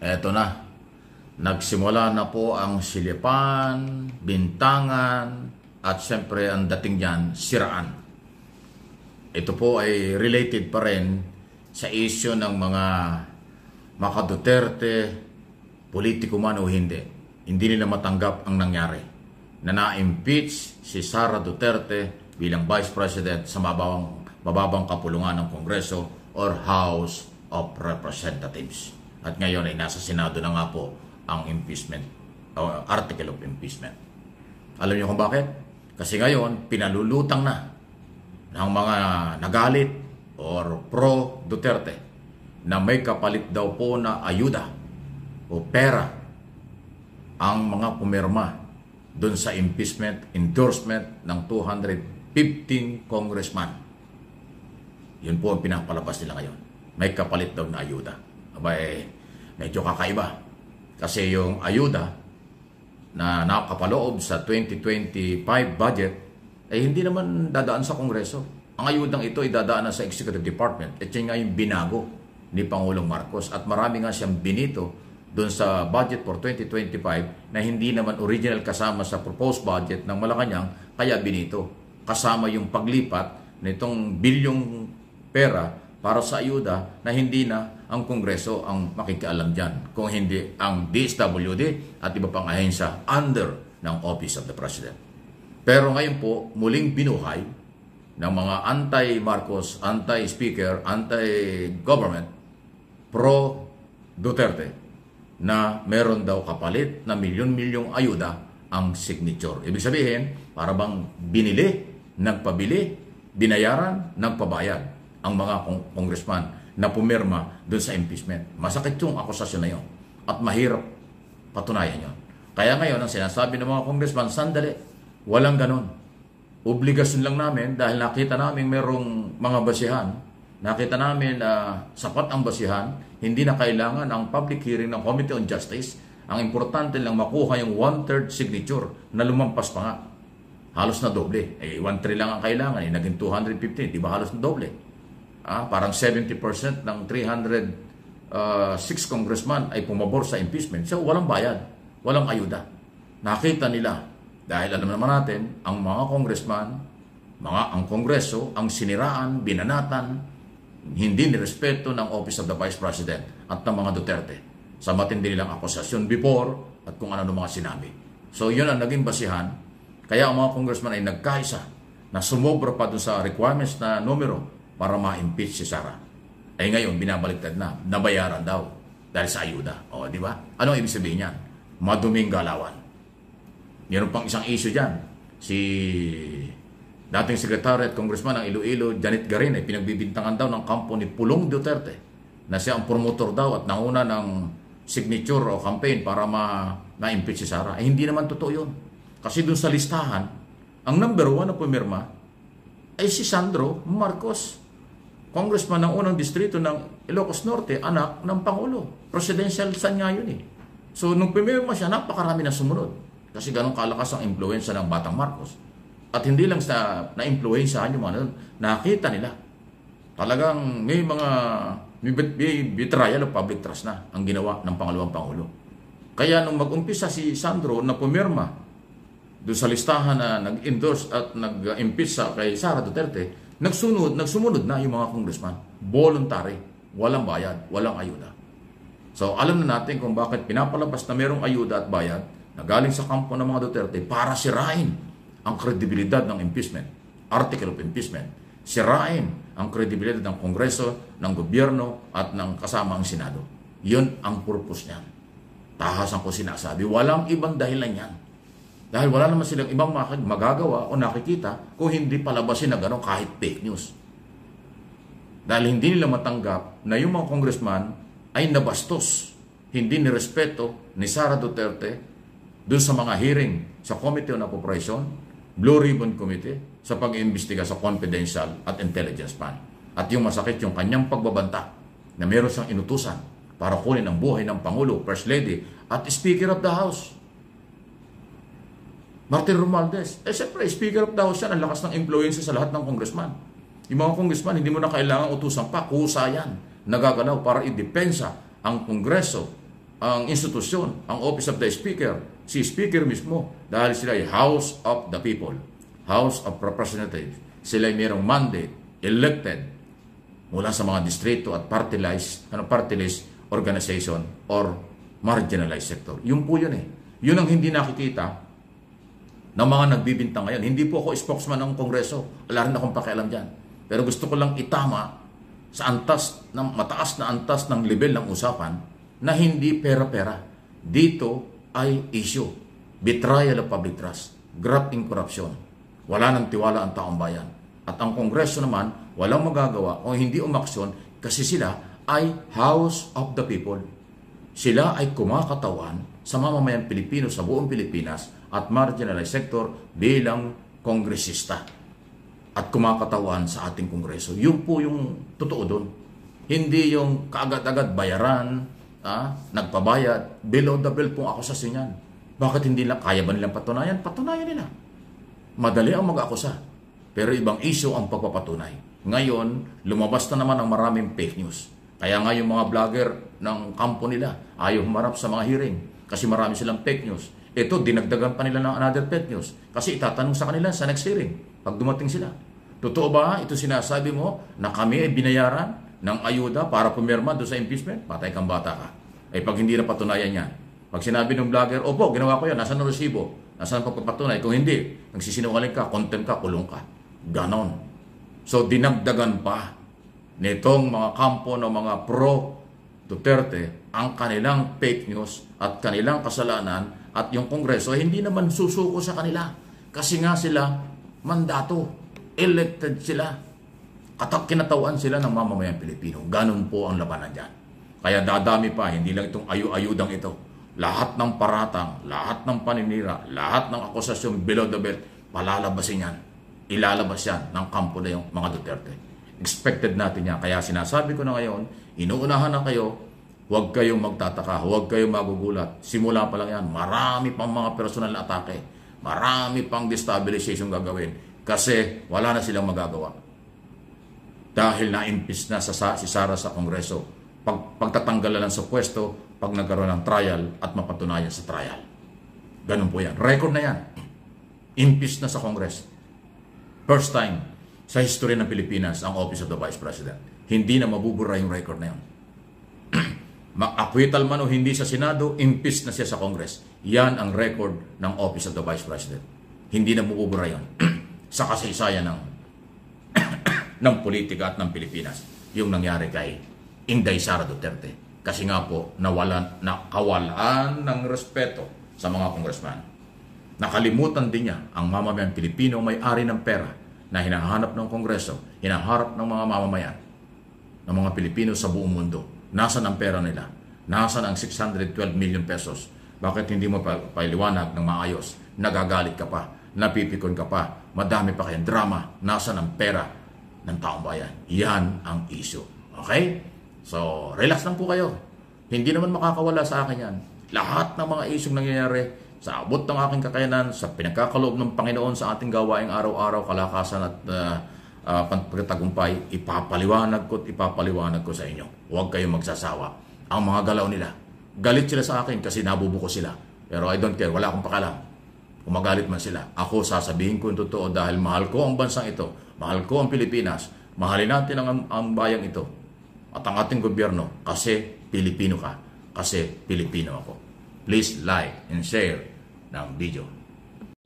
Eto na, nagsimula na po ang silipan, bintangan, at siyempre ang dating niyan, siraan. Ito po ay related pa rin sa issue ng mga Duterte, politiko man o hindi. Hindi nila matanggap ang nangyari na na-impeach si Sara Duterte bilang Vice President sa mababang kapulungan ng Kongreso or House of Representatives. At ngayon ay nasa Senado na nga po ang impeachment, article of impeachment. Alam niyo kung bakit? Kasi ngayon, pinalulutang na ng mga nagalit or pro-Duterte na may kapalit daw po na ayuda o pera ang mga pumirma doon sa impeachment endorsement ng 215 congressman. Yun po ang pinapalabas nila ngayon. May kapalit daw na ayuda. Abay, medyo kakaiba. Kasi yung ayuda na nakapaloob sa 2025 budget ay hindi naman dadaan sa Kongreso. Ang ayudang ito ay dadaan na sa Executive Department. At yun nga yung binago ni Pangulong Marcos. At marami nga siyang binito doon sa budget for 2025 na hindi naman original kasama sa proposed budget ng Malacanang, kaya binito. Kasama yung paglipat nitong bilyong pera para sa ayuda na hindi na ang Kongreso ang makikialam dyan, kung hindi ang DSWD at iba pang ahensya under ng Office of the President. Pero ngayon po, muling binuhay ng mga anti-Marcos, anti-Speaker, anti-government, pro-Duterte, na meron daw kapalit na milyon-milyong ayuda ang signature. Ibig sabihin, para bang binili, nagpabili, binayaran, nagpabayad ang mga congressman na pumirma doon sa impeachment. Masakit yung akusasyon na yun at mahirap patunayan yun. Kaya ngayon, ang sinasabi ng mga congressman, sandali, walang ganon. Obligasyon lang namin dahil nakita namin merong mga basihan, nakita namin na sapat ang basihan, hindi na kailangan ang public hearing ng Committee on Justice. Ang importante lang makuha yung 1/3 signature na lumampas pa nga. Halos na doble. 1/3 lang ang kailangan, naging 215, di ba halos na doble? Parang 70% ng 306 congressman ay pumabor sa impeachment. So, walang bayad, walang ayuda. Nakita nila, dahil alam naman natin, ang mga congressman, ang Kongreso, ang siniraan, binanatan, hindi nirespeto ng Office of the Vice President at ng mga Duterte sa matindi nilang akusasyon before at kung ano mga sinabi. So, yun ang naging basihan. Kaya ang mga congressman ay nagkaisa na sumobra pa doon sa requirements na numero para ma-impeach si Sara. Ay ngayon, binabaliktad na, nabayaran daw dahil sa ayuda. O, di ba? Ano ibig sabihin yan? Maduming galawan. Meron pang isang issue dyan. Si dating Secretary at Congressman ng Iloilo, Janet Garin, ay pinagbibintangan daw ng kampo ni Pulong Duterte na siya ang promotor daw at nanguna ng signature o campaign para ma-impeach si Sara. Ay hindi naman totoo yun. Kasi dun sa listahan, ang number 1 na pumirma ay si Sandro Marcos, congressman ng unang distrito ng Ilocos Norte, anak ng Pangulo. Presidential son nga yun eh. So, nung pumirma siya, napakarami na sumunod. Kasi ganun kalakas ang influensya ng Batang Marcos. At hindi lang sa na-influensyahan yung mga nun, nakita nila. Talagang may betrayal of public trust na ang ginawa ng pangalawang Pangulo. Kaya nung mag-umpisa si Sandro na pumirma doon sa listahan na nag-endorse at nag-impeach sa kay Sara Duterte, nagsumunod na yung mga congressman. Voluntary, walang bayad, walang ayuda. So alam na natin kung bakit pinapalabas na merong ayuda at bayad na galing sa kampo ng mga Duterte para sirain ang kredibilidad ng impeachment, article of impeachment. Sirain ang kredibilidad ng Kongreso, ng gobyerno at ng kasama ang Senado. Yun ang purpose niyan. Tahasan ko sinasabi, walang ibang dahilan yan. Dahil wala naman silang ibang magagawa o nakikita kung hindi palabasin na gano'n kahit fake news. Dahil hindi nila matanggap na yung mga congressman ay nabastos, hindi nirespeto ni Sara Duterte doon sa mga hearing sa Committee on Appropriation, Blue Ribbon Committee, sa pag-iimbestiga sa confidential at intelligence fund. At yung masakit yung kanyang pagbabanta na meron siyang inutusan para kunin ang buhay ng Pangulo, First Lady at Speaker of the House. Martin Romualdez. Siyempre, Speaker of the House yan, ang lakas ng influence sa lahat ng congressman. Yung mga congressman, hindi mo na kailangan utusan pa, kusa yan. Nagagalaw para idepensa ang Kongreso ang institusyon, ang Office of the Speaker, si Speaker mismo, dahil sila ay House of the People, House of Representatives. Sila ay mayroong mandate, elected, mula sa mga distrito at party list organization or marginalized sector. Yun po yun eh. Yun ang hindi nakikita ng mga nagbibintang ngayon. Hindi po ako spokesman ng Kongreso. Wala rin akong pakialam dyan. Pero gusto ko lang itama sa mataas na antas ng level ng usapan na hindi pera-pera. Dito ay issue. Betrayal of public trust. Graft in corruption. Wala nang tiwala ang taong bayan. At ang Kongreso naman, walang magagawa kung hindi umaksyon kasi sila ay House of the People. Sila ay kumakatawan sa mamamayang Pilipino sa buong Pilipinas at marginalized sector bilang kongresista. At kumakatawan sa ating Kongreso. Yun po yung totoo doon. Hindi yung kaagad-agad bayaran, nagpabayad, below the belt pong akusa niyan. Bakit hindi lang, kaya ba nilang patunayan? Patunayan nila. Madali ang mag-akusa. Pero ibang issue ang pagpapatunay. Ngayon, lumabas na naman ang maraming fake news. Kaya nga yung mga vlogger ng kampo nila ayaw humarap sa mga hearing kasi marami silang fake news. Ito, dinagdagan pa nila ng another fake news kasi itatanong sa kanila sa next hearing pag dumating sila. Totoo ba ito sinasabi mo na kami ay binayaran ng ayuda para pumirma doon sa impeachment? Patay kang bata ka. Ay pag hindi na patunayan yan. Pag sinabi ng vlogger, opo, ginawa ko yan, nasaan ang resibo? Nasaan ang pagpapatunay? Kung hindi, nagsisinungaling ka, contempt ka, kulong ka. Ganon. So dinagdagan pa nitong mga kampo ng mga pro Duterte ang kanilang fake news at kanilang kasalanan at yung Kongreso hindi naman susuko sa kanila. Kasi nga sila mandato, elected sila, kinatawan sila ng mamamayang Pilipino. Ganon po ang labanan dyan. Kaya dadami pa, hindi lang itong ayu-ayudang ito. Lahat ng paratang, lahat ng paninira, lahat ng akusasyon below the belt, palalabasin yan. Ilalabas yan ng kampo na yung mga Duterte. Expected natin yan. Kaya sinasabi ko na ngayon, inuunahan na kayo, huwag kayong magtataka, huwag kayong magugulat. Simula pa lang yan, marami pang mga personal na atake. Marami pang destabilization gagawin. Kasi wala na silang magagawa. Dahil na-impeach na si Sara sa Kongreso. Pagtatanggal na lang sa pwesto, pag nagkaroon ng trial at mapatunayan sa trial. Ganun po yan. Record na yan. Impeach na sa Congress. First time sa history ng Pilipinas ang Office of the Vice President. Hindi na mabubura yung record na yan. Acquittal man o hindi sa Senado, impeach na siya sa Congress. Yan ang record ng Office of the Vice President. Hindi na mabubura yan sa kasaysayan ng politika at ng Pilipinas. Yung nangyari kay Inday Sara Duterte. Kasi nga po, nakawalaan ng respeto sa mga congressman. Nakalimutan din niya ang mamamayang Pilipino may-ari ng pera na hinahanap ng Kongreso, hinaharap ng mga mamamayan, ng mga Pilipino sa buong mundo. Nasaan ang pera nila? Nasaan ang 612 million pesos? Bakit hindi mo pailiwanag ng maayos? Nagagalit ka pa, napipikon ka pa, madami pa kayong drama. Nasaan ang pera ng taong bayan? Yan ang issue. Okay? So, relax lang po kayo. Hindi naman makakawala sa akin yan. Lahat ng mga isyong nangyayari sa abot ng aking kakayanan, sa pinagkakaloob ng Panginoon sa ating gawaing araw-araw, kalakasan at pagtagumpay, ipapaliwanag ko sa inyo. Huwag kayong magsasawa. Ang mga galaw nila, galit sila sa akin kasi nabubuko sila. Pero I don't care, wala akong pakalam. Kung magalit man sila, ako sasabihin ko yung totoo dahil mahal ko ang bansang ito, mahal ko ang Pilipinas, mahalin natin ang bayang ito. At ang ating gobyerno, kasi Pilipino ka, kasi Pilipino ako. Please like and share ng video.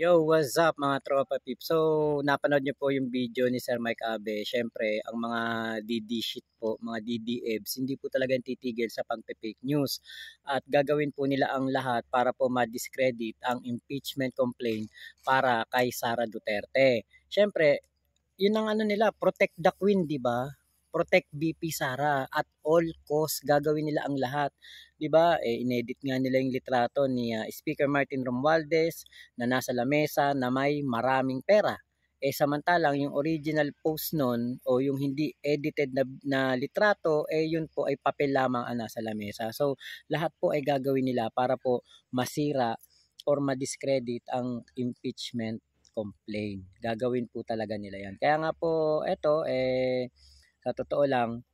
Yo, what's up mga tropa pip? So, napanood niyo po yung video ni Sir Mike Abe. Siyempre, ang mga DD shit po, mga DDEBs, hindi po talaga titigil sa pagpe-fake news. At gagawin po nila ang lahat para po ma-discredit ang impeachment complaint para kay Sara Duterte. Siyempre, yun ang nila, protect the queen, di ba? Protect BP Sara at all cost gagawin nila ang lahat. 'Di ba? Inedit nga nila yung litrato ni Speaker Martin Romualdez na nasa lamesa na may maraming pera. Samantalang yung original post nun o yung hindi edited na litrato, yun po ay papel lamang ang nasa lamesa. So, lahat po ay gagawin nila para po masira or ma-discredit ang impeachment complaint. Gagawin po talaga nila yan. Kaya nga po, sa totoo lang,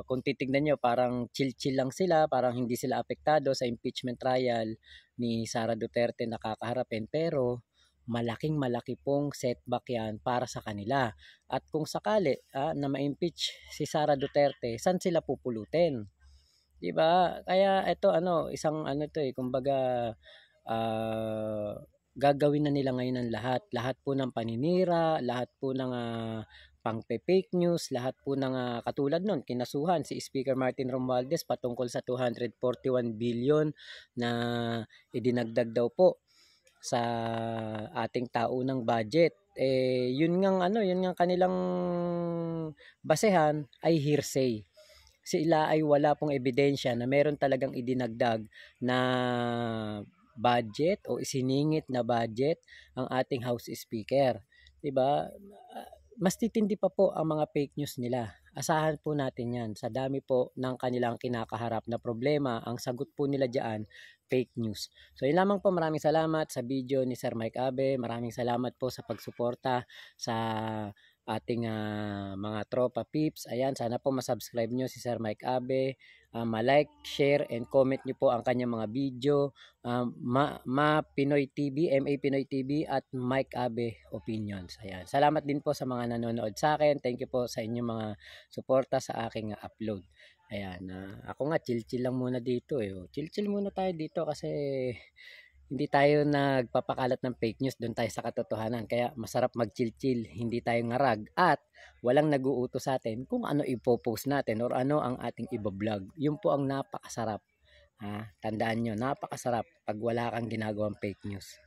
kung titignan nyo, parang chill-chill lang sila, parang hindi sila apektado sa impeachment trial ni Sara Duterte na kakaharapin, pero malaki pong setback yan para sa kanila. At kung sakali na ma-impeach si Sara Duterte, saan sila pupulutin? 'Di ba? Kaya ito isang to kumbaga gagawin na nila ngayon ang lahat. Lahat po ng paninira, lahat po ng pang-fake news, lahat po ng katulad nun, kinasuhan si Speaker Martin Romualdez patungkol sa 241 billion na idinagdag daw po sa ating taunang budget. Yun ngang kanilang basehan ay hearsay. Sila ay wala pong ebidensya na meron talagang idinagdag na budget o isiningit na budget ang ating House Speaker. 'Di ba? Mas titindi pa po ang mga fake news nila. Asahan po natin 'yan. Sa dami po ng kanilang kinakaharap na problema, ang sagot po nila diyan fake news. So yun lamang po, maraming salamat sa video ni Sir Mike Abe. Maraming salamat po sa pagsuporta sa ating mga tropa peeps. Ayan, sana po masubscribe nyo si Sir Mike Abe. Ma-like, share, and comment nyo po ang kanyang mga video. Pinoy TV, MA Pinoy TV at Mike Abe Opinions. Ayan. Salamat din po sa mga nanonood sa akin. Thank you po sa inyong mga suporta sa aking upload. Ayan. Ako nga, chill-chill lang muna dito. Chill-chill muna tayo dito kasi hindi tayo nagpapakalat ng fake news, doon tayo sa katotohanan. Kaya masarap mag-chill-chill, hindi tayo ngarag at walang nag-uutos sa atin kung ano ipopost natin or ano ang ating ibablog. Yun po ang napakasarap. Tandaan nyo, napakasarap pag wala kang ginagawang fake news.